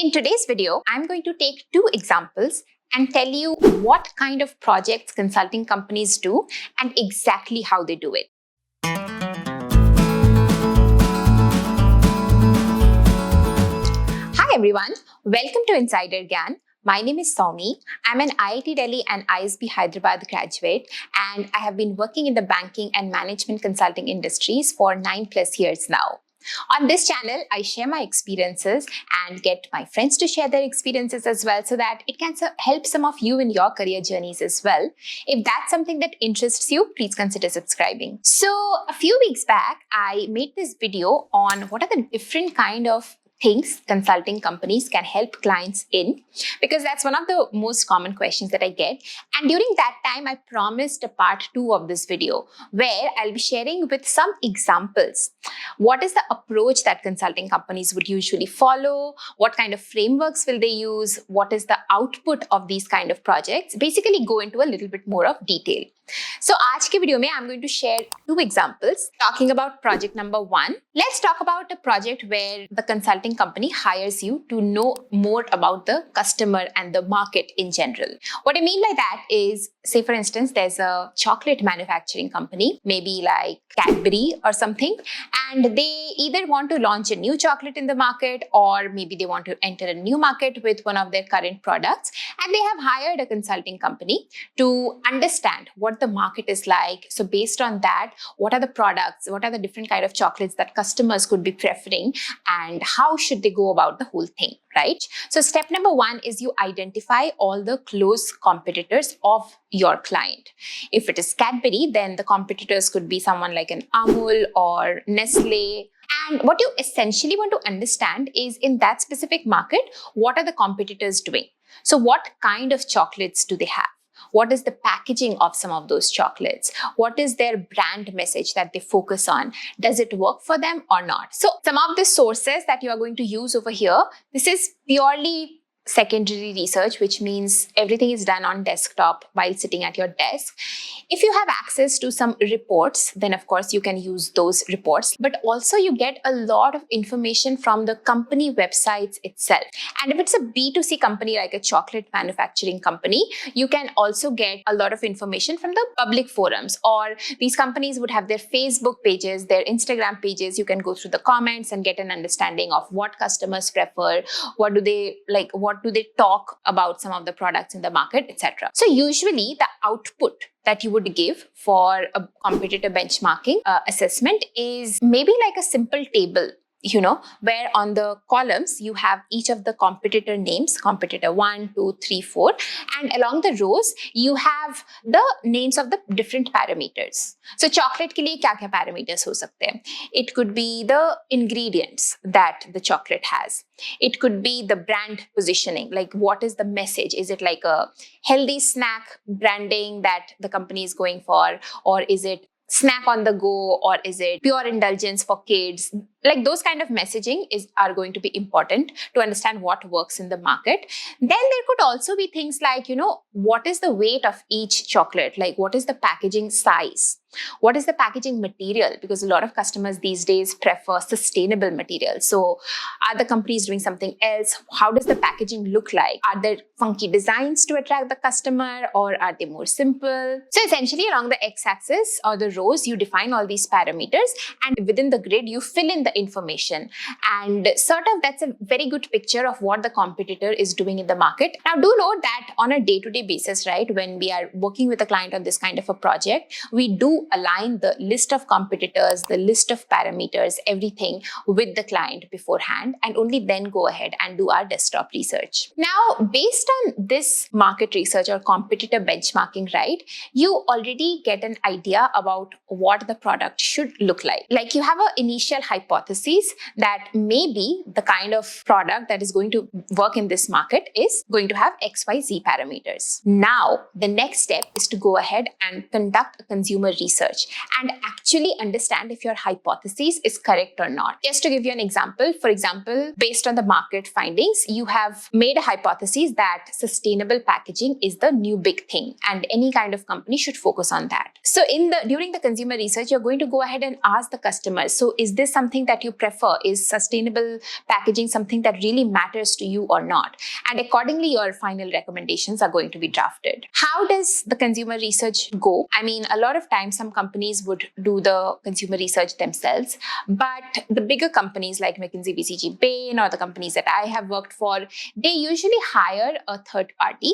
In today's video, I'm going to take two examples and tell you what kind of projects consulting companies do and exactly how they do it. Hi everyone, welcome to Insider Gyaan. My name is Soumi. I'm an IIT Delhi and ISB Hyderabad graduate, and I have been working in the banking and management consulting industries for 9+ years now. On this channel, I share my experiences and get my friends to share their experiences as well, so that it can help some of you in your career journeys as well. If that's something that interests you, please consider subscribing. So a few weeks back, I made this video on what are the different kind of things consulting companies can help clients in, because that's one of the most common questions that I get. And during that time, I promised a part 2 of this video where I'll be sharing with some examples. What is the approach that consulting companies would usually follow? What kind of frameworks will they use? What is the output of these kind of projects? Basically go into a little bit more of detail. So आज के video में I'm going to share two examples talking about project number 1. Let's talk about a project where the consulting company hires you to know more about the customer and the market in general. What I mean by that is, say for instance, there's a chocolate manufacturing company, maybe like Cadbury or something, and they either want to launch a new chocolate in the market, or maybe they want to enter a new market with one of their current products, and they have hired a consulting company to understand what the market is like. So based on that, what are the products, what are the different kind of chocolates that customers could be preferring, and how should they go about the whole thing, right? So step number 1 is you identify all the close competitors of your client. If it is Cadbury, then the competitors could be someone like an Amul or Nestle. And what you essentially want to understand is, in that specific market, what are the competitors doing? So what kind of chocolates do they have? What is the packaging of some of those chocolates? What is their brand message that they focus on? Does it work for them or not? So some of the sources that you are going to use over here, this is purely secondary research, which means everything is done on desktop while sitting at your desk. If you have access to some reports, then of course you can use those reports, but also you get a lot of information from the company websites itself. And if it's a B2C company like a chocolate manufacturing company, you can also get a lot of information from the public forums, or these companies would have their Facebook pages, their Instagram pages. You can go through the comments and get an understanding of what customers prefer, what do they like, what do they talk about some of the products in the market, etc. So usually the output that you would give for a competitor benchmarking assessment is maybe like a simple table, where on the columns you have each of the competitor names, competitor 1, 2, 3, 4, and along the rows you have the names of the different parameters. So chocolate ke liye kya parameters ho sakte hain? It could be the ingredients that the chocolate has. It could be the brand positioning, like what is the message? Is it like a healthy snack branding that the company is going for, or is it snack on the go, or is it pure indulgence for kids? Like those kind of messaging are going to be important to understand what works in the market. Then there could also be things like, what is the weight of each chocolate? Like what is the packaging size? What is the packaging material? Because a lot of customers these days prefer sustainable materials. So are the companies doing something else? How does the packaging look like? Are there funky designs to attract the customer, or are they more simple? So essentially along the x-axis or the rows, you define all these parameters, and within the grid, you fill in the information. And sort of that's a very good picture of what the competitor is doing in the market. Now do note that on a day-to-day basis, right, when we are working with a client on this kind of a project, we do align the list of competitors, the list of parameters, everything with the client beforehand, and only then go ahead and do our desktop research. Now, based on this market research or competitor benchmarking, right, you already get an idea about what the product should look like. Like you have an initial hypothesis that maybe the kind of product that is going to work in this market is going to have XYZ parameters. Now, the next step is to go ahead and conduct a consumer research research and actually understand if your hypothesis is correct or not. Just to give you an example, for example, based on the market findings, you have made a hypothesis that sustainable packaging is the new big thing and any kind of company should focus on that. So during the consumer research, you're going to go ahead and ask the customers, so is this something that you prefer? Is sustainable packaging something that really matters to you or not? And accordingly, your final recommendations are going to be drafted. How does the consumer research go? I mean, a lot of times some companies would do the consumer research themselves, but the bigger companies like McKinsey, BCG, Bain, or the companies that I have worked for, they usually hire a third party,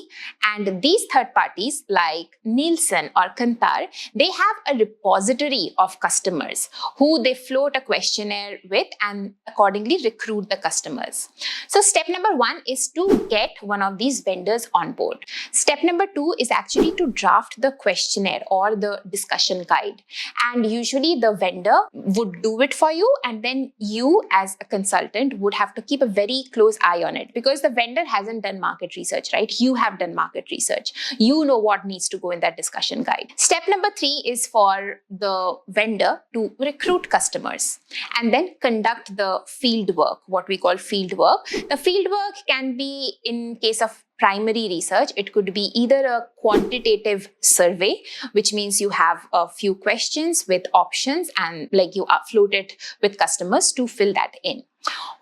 and these third parties like Nielsen or Kantar, they have a repository of customers who they float a questionnaire with and accordingly recruit the customers. So step number 1 is to get one of these vendors on board. Step number 2 is actually to draft the questionnaire or the discussion guide. And usually the vendor would do it for you, and then you as a consultant would have to keep a very close eye on it, because the vendor hasn't done market research, right? You have done market research. You know what needs to go in that discussion guide. Step number 3 is for the vendor to recruit customers and then conduct the field work, what we call field work. The field work can be, in case of primary research, it could be either a quantitative survey, which means you have a few questions with options and like you upload it with customers to fill that in.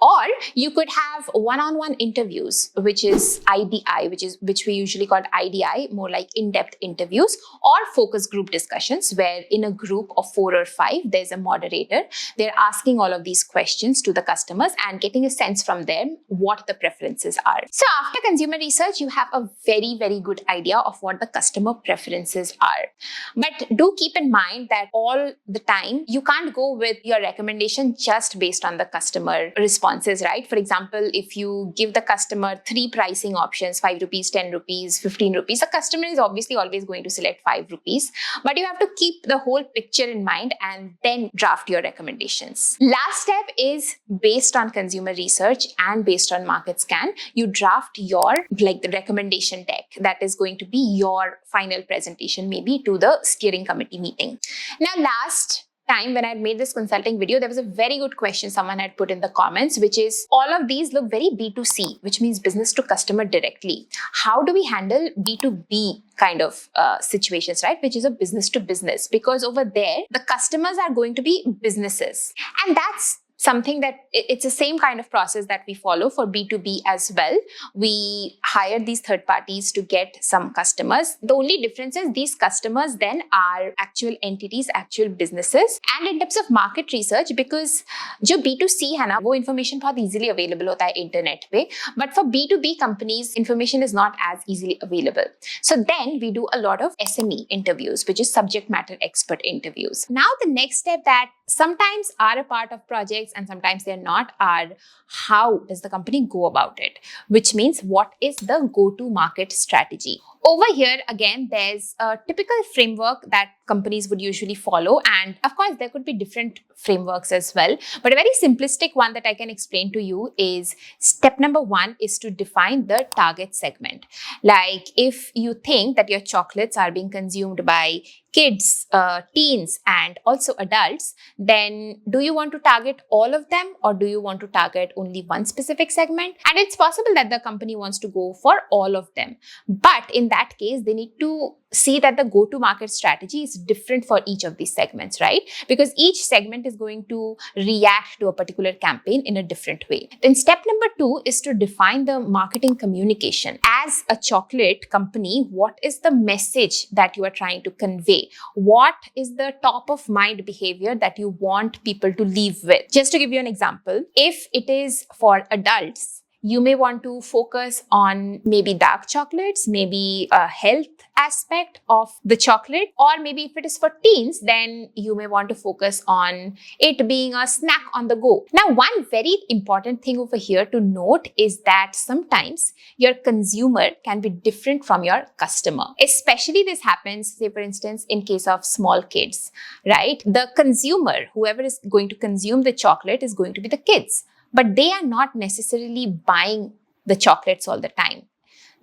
Or you could have one-on-one interviews, which is IDI, which we usually call IDI, more like in-depth interviews, or focus group discussions, where in a group of 4 or 5, there's a moderator. They're asking all of these questions to the customers and getting a sense from them what the preferences are. So after consumer research, you have a very, very good idea of what the customer preferences are. But do keep in mind that all the time, you can't go with your recommendation just based on the customer responses, right? For example, if you give the customer 3 pricing options, 5 rupees, 10 rupees, 15 rupees, the customer is obviously always going to select 5 rupees. But you have to keep the whole picture in mind and then draft your recommendations. Last step is, based on consumer research and based on market scan, you draft your the recommendation deck that is going to be your final presentation, maybe to the steering committee meeting. Now, last time when I had made this consulting video, there was a very good question someone had put in the comments, which is, all of these look very B2C, which means business to customer directly. How do we handle B2B kind of situations, right? Which is a business to business, because over there, the customers are going to be businesses. And that's something that it's the same kind of process that we follow for B2B as well. We hire these third parties to get some customers. The only difference is these customers then are actual entities, actual businesses. And in terms of market research, because जो B2C है ना, वो information बहुत easily available होता है internet पे. But for B2B companies, information is not as easily available. So then we do a lot of SME interviews, which is subject matter expert interviews. Now the next step that sometimes are a part of projects and sometimes they're not are, how does the company go about it? Which means, what is the go-to market strategy? Over here, again, there's a typical framework that companies would usually follow. And of course, there could be different frameworks as well. But a very simplistic one that I can explain to you is, step number 1 is to define the target segment. Like if you think that your chocolates are being consumed by kids, teens, and also adults, then do you want to target all of them or do you want to target only one specific segment? And it's possible that the company wants to go for all of them. But in that case, they need to see that the go-to-market strategy is different for each of these segments, right? Because each segment is going to react to a particular campaign in a different way. Then step number 2 is to define the marketing communication. As a chocolate company, what is the message that you are trying to convey? What is the top of mind behavior that you want people to leave with? Just to give you an example, if it is for adults, you may want to focus on maybe dark chocolates, maybe a health aspect of the chocolate, or maybe if it is for teens, then you may want to focus on it being a snack on the go. Now, one very important thing over here to note is that sometimes your consumer can be different from your customer. Especially this happens, say for instance, in case of small kids, right? The consumer, whoever is going to consume the chocolate, is going to be the kids. But they are not necessarily buying the chocolates all the time.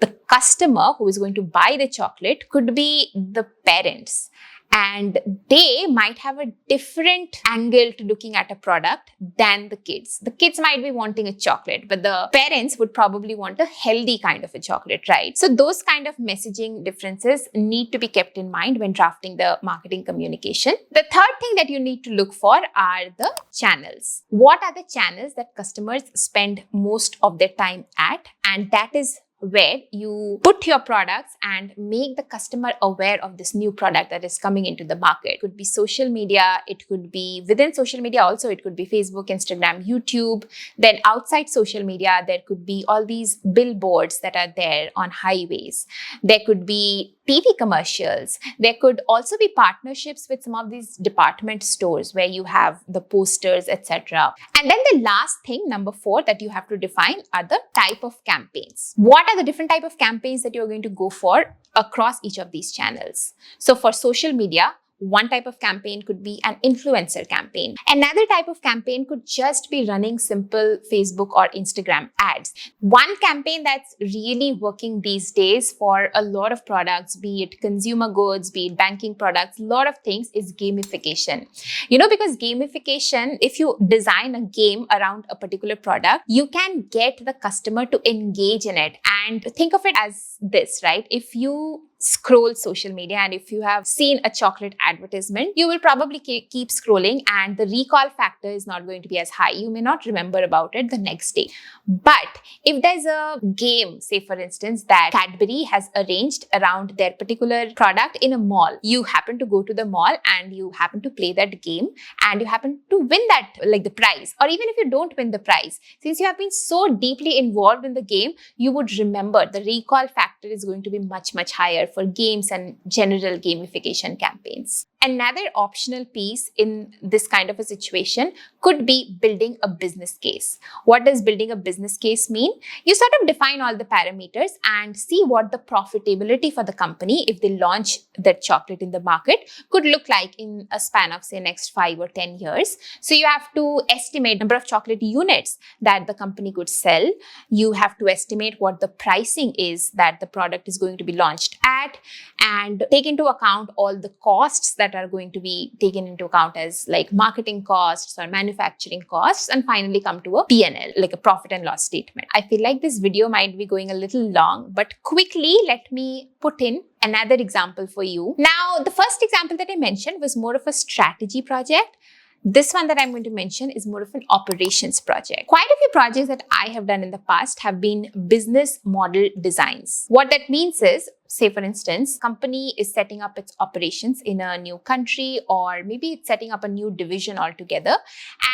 The customer who is going to buy the chocolate could be the parents. and they might have a different angle to looking at a product than the kids. The kids might be wanting a chocolate, but the parents would probably want a healthy kind of a chocolate, right? So those kind of messaging differences need to be kept in mind when drafting the marketing communication. The third thing that you need to look for are the channels. What are the channels that customers spend most of their time at? And that is where you put your products and make the customer aware of this new product that is coming into the market. It could be social media, it could be within social media also, it could be Facebook, Instagram, YouTube. Then outside social media, there could be all these billboards that are there on highways. There could be TV commercials. There could also be partnerships with some of these department stores where you have the posters, etc. And then the last thing, number 4, that you have to define are the type of campaigns. What are the different type of campaigns that you're going to go for across each of these channels? So for social media, one type of campaign could be an influencer campaign. Another type of campaign could just be running simple Facebook or Instagram ads. One campaign that's really working these days for a lot of products, be it consumer goods, be it banking products, a lot of things, is gamification. Because gamification, if you design a game around a particular product, you can get the customer to engage in it. And think of it as this, right? If you scroll social media and if you have seen a chocolate advertisement, you will probably keep scrolling and the recall factor is not going to be as high. You may not remember about it the next day. But if there's a game, say for instance, that Cadbury has arranged around their particular product in a mall, you happen to go to the mall and you happen to play that game and you happen to win that, like the prize. Or even if you don't win the prize, since you have been so deeply involved in the game, you would remember the recall factor is going to be much, much higher for games and general gamification campaigns. Another optional piece in this kind of a situation could be building a business case. What does building a business case mean? You sort of define all the parameters and see what the profitability for the company, if they launch that chocolate in the market, could look like in a span of say next 5 or 10 years. So you have to estimate number of chocolate units that the company could sell. You have to estimate what the pricing is that the product is going to be launched at, and take into account all the costs that are going to be taken into account as like marketing costs or manufacturing costs, and finally come to a P&L, like a profit and loss statement. I feel like this video might be going a little long, but quickly let me put in another example for you. Now, the first example that I mentioned was more of a strategy project. This one that I'm going to mention is more of an operations project. Quite a few projects that I have done in the past have been business model designs. What that means is, say for instance, company is setting up its operations in a new country, or maybe it's setting up a new division altogether,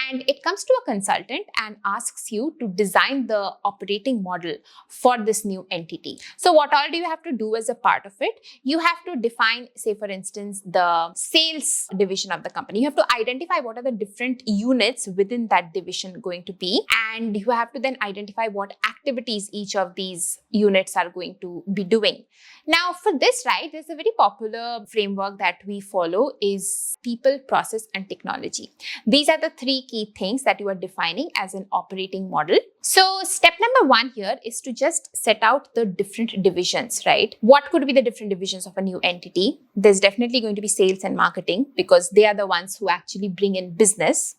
and it comes to a consultant and asks you to design the operating model for this new entity. So what all do you have to do as a part of it? You have to define, say for instance, the sales division of the company. You have to identify what are the different units within that division going to be, and you have to then identify what activities each of these units are going to be doing. Now, for this, right, there's a very popular framework that we follow is people, process, and technology. These are the 3 key things that you are defining as an operating model. So step number 1 here is to just set out the different divisions, right? What could be the different divisions of a new entity? There's definitely going to be sales and marketing because they are the ones who actually bring in business.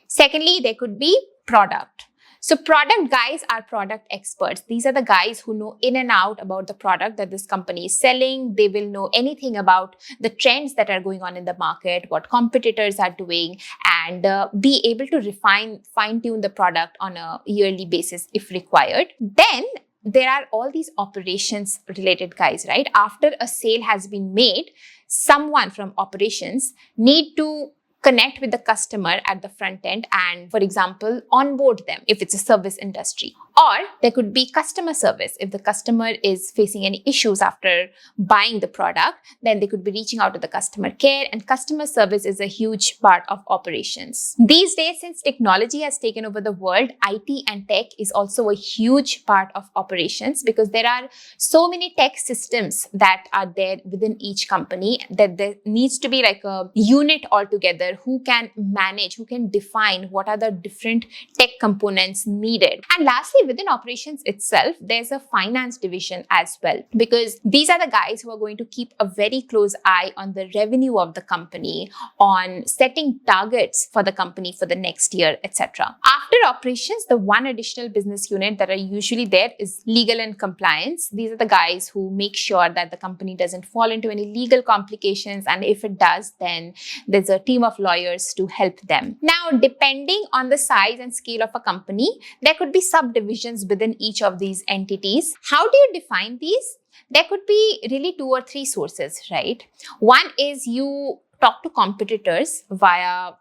Secondly, there could be product. So product guys are product experts. These are the guys who know in and out about the product that this company is selling. They will know anything about the trends that are going on in the market, what competitors are doing, and be able to fine-tune the product on a yearly basis if required. Then there are all these operations related guys, right? After a sale has been made, someone from operations need to connect with the customer at the front end and, for example, onboard them if it's a service industry. Or there could be customer service. If the customer is facing any issues after buying the product, then they could be reaching out to the customer care, and customer service is a huge part of operations. These days, since technology has taken over the world, IT and tech is also a huge part of operations because there are so many tech systems that are there within each company that there needs to be like a unit altogether who can manage, who can define what are the different tech components needed. And lastly, lastly, within operations itself, there's a finance division as well, because these are the guys who are going to keep a very close eye on the revenue of the company, on setting targets for the company for the next year, etc. After operations, the one additional business unit that are usually there is legal and compliance. These are the guys who make sure that the company doesn't fall into any legal complications, and if it does, then there's a team of lawyers to help them. Now, depending on the size and scale of a company, there could be subdivisions within each of these entities. How do you define these? There could be really 2 or 3 sources, right? One is you talk to competitors via,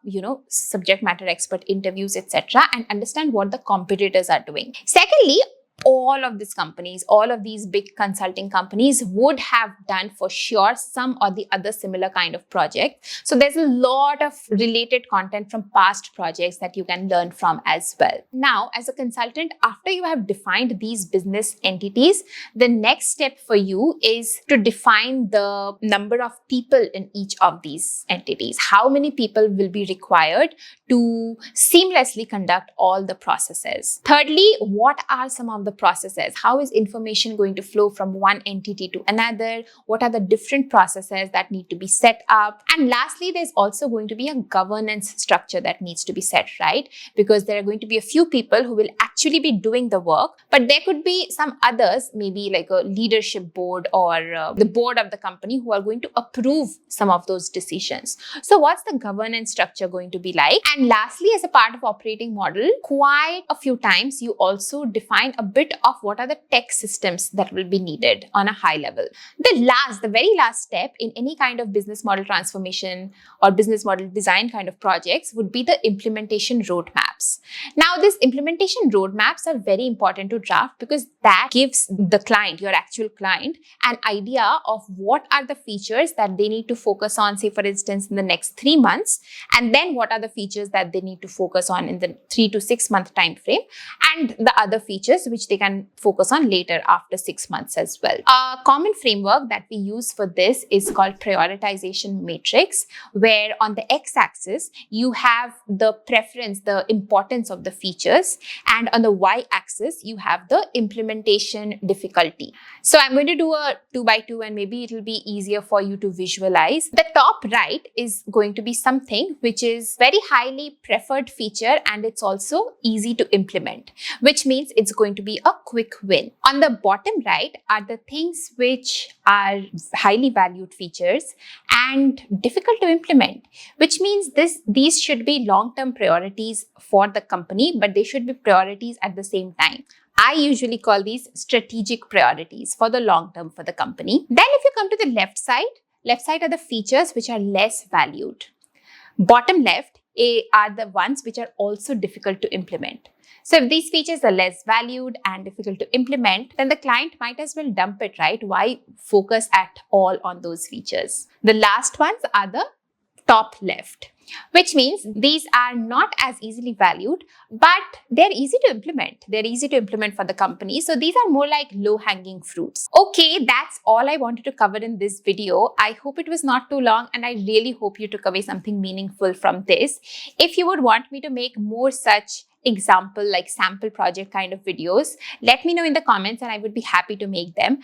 subject matter expert interviews, etc., and understand what the competitors are doing. Secondly, all of these companies, all of these big consulting companies would have done for sure some or the other similar kind of project. So there's a lot of related content from past projects that you can learn from as well. Now, as a consultant, after you have defined these business entities, the next step for you is to define the number of people in each of these entities. How many people will be required to seamlessly conduct all the processes? Thirdly, what are some of the processes? How is information going to flow from one entity to another? What are the different processes that need to be set up? And lastly, there's also going to be a governance structure that needs to be set, right? Because there are going to be a few people who will actually be doing the work, but there could be some others, maybe like a leadership board or the board of the company, who are going to approve some of those decisions. So what's the governance structure going to be like? And lastly, as a part of operating model, quite a few times you also define a bit of what are the tech systems that will be needed on a high level. The very last step in any kind of business model transformation or business model design kind of projects would be the implementation roadmaps. Now, these implementation roadmaps are very important to draft because that gives the client, your actual client, an idea of what are the features that they need to focus on, say for instance, in the next 3 months, and then what are the features that they need to focus on in the 3 to 6 month time frame, and the other features which they can focus on later after 6 months as well. A common framework that we use for this is called prioritization matrix, where on the x-axis you have the preference, the importance of the features, and on the y-axis you have the implementation difficulty. So I'm going to do a 2 by 2 and maybe it will be easier for you to visualize. The top right is going to be something which is very highly preferred feature and it's also easy to implement, which means it's going to be a quick win. On the bottom right are the things which are highly valued features and difficult to implement, which means these should be long-term priorities for the company, but they should be priorities at the same time. I usually call these strategic priorities for the long term for the company. Then if you come to the left side are the features which are less valued. Bottom left are the ones which are also difficult to implement. So if these features are less valued and difficult to implement, then the client might as well dump it, right? Why focus at all on those features? The last ones are the top left, which means these are not as easily valued, but they're easy to implement. They're easy to implement for the company. So these are more like low-hanging fruits. Okay, that's all I wanted to cover in this video. I hope it was not too long and I really hope you took away something meaningful from this. If you would want me to make more such example like sample project kind of videos, let me know in the comments and I would be happy to make them.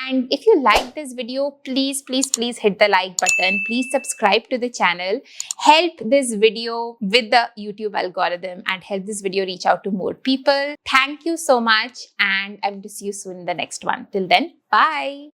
And if you like this video, please hit the like button. Please subscribe to the channel. Help this video with the YouTube algorithm and help this video reach out to more people. Thank you so much and I will see you soon in the next one. Till then, bye.